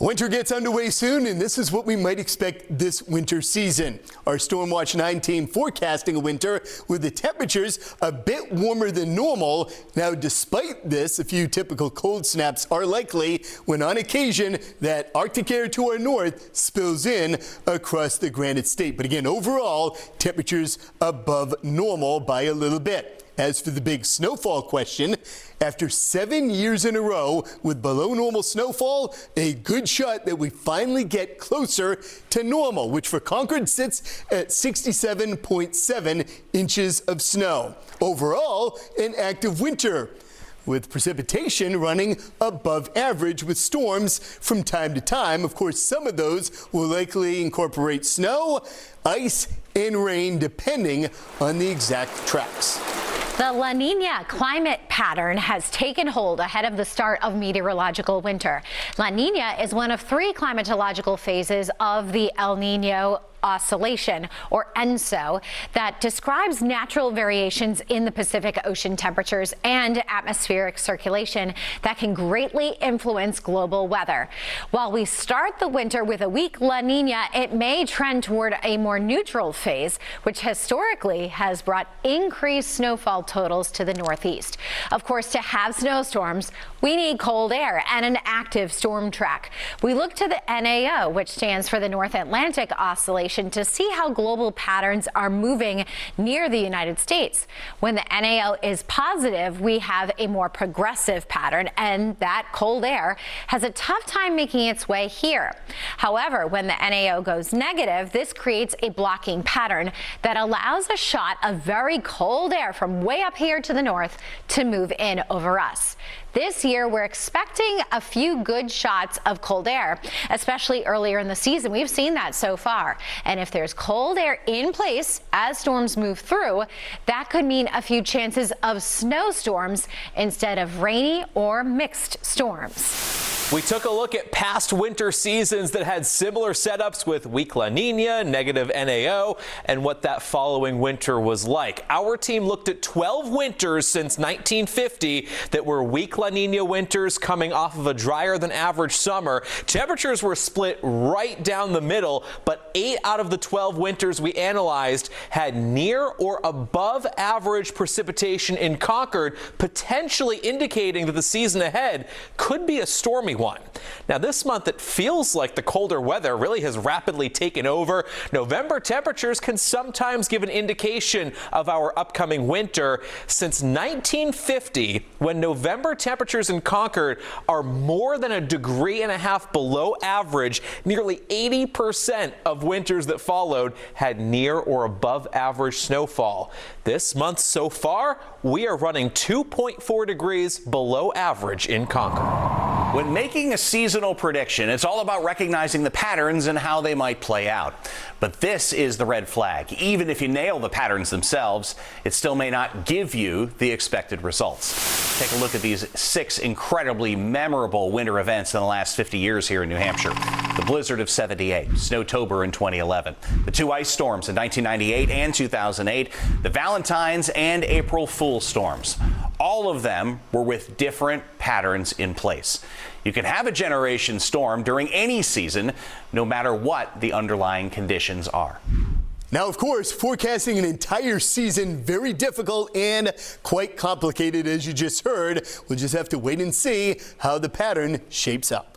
Winter gets underway soon, and this is what we might expect this winter season. Our Stormwatch 9 team forecasting a winter with the temperatures a bit warmer than normal. Now, despite this, a few typical cold snaps are likely when on occasion that Arctic air to our north spills in across the Granite State. But again, overall, temperatures above normal by a little bit. As for the big snowfall question, after 7 years in a row with below normal snowfall, a good shot that we finally get closer to normal, which for Concord sits at 67.7 inches of snow. Overall, an active winter, with precipitation running above average with storms from time to time. Of course, some of those will likely incorporate snow, ice, and rain, depending on the exact tracks. The La Nina climate pattern has taken hold ahead of the start of meteorological winter. La Nina is one of three climatological phases of the El Nino Oscillation, or ENSO, that describes natural variations in the Pacific Ocean temperatures and atmospheric circulation that can greatly influence global weather. While we start the winter with a weak La Nina, it may trend toward a more neutral phase, which historically has brought increased snowfall totals to the northeast. Of course, to have snowstorms, we need cold air and an active storm track. We look to the NAO, which stands for the North Atlantic Oscillation, to see how global patterns are moving near the United States. When the NAO is positive, we have a more progressive pattern, and that cold air has a tough time making its way here. However, when the NAO goes negative, this creates a blocking pattern that allows a shot of very cold air from way up here to the north to move in over us. This year, we're expecting a few good shots of cold air, especially earlier in the season. We've seen that so far. And if there's cold air in place as storms move through, that could mean a few chances of snowstorms instead of rainy or mixed storms. We took a look at past winter seasons that had similar setups with weak La Nina, negative NAO, and what that following winter was like. Our team looked at 12 winters since 1950 that were weak La Nina winters coming off of a drier than average summer. Temperatures were split right down the middle, but 8 out of the 12 winters we analyzed had near or above average precipitation in Concord, potentially indicating that the season ahead could be a stormy one. Now, this month, it feels like the colder weather really has rapidly taken over. November temperatures can sometimes give an indication of our upcoming winter. Since 1950, when November temperatures in Concord are more than 1.5 degrees below average, nearly 80% of winters that followed had near or above average snowfall. This month so far, we are running 2.4 degrees below average in Concord. When making a seasonal prediction, it's all about recognizing the patterns and how they might play out. But this is the red flag. Even if you nail the patterns themselves, it still may not give you the expected results. Take a look at these 6 incredibly memorable winter events in the last 50 years here in New Hampshire. The blizzard of '78, Snowtober in 2011, the 2 ice storms in 1998 and 2008, the Valentine's and April Fool's storms. All of them were with different patterns in place. You can have a generation storm during any season, no matter what the underlying conditions are. Now, of course, forecasting an entire season, very difficult and quite complicated, as you just heard. We'll just have to wait and see how the pattern shapes up.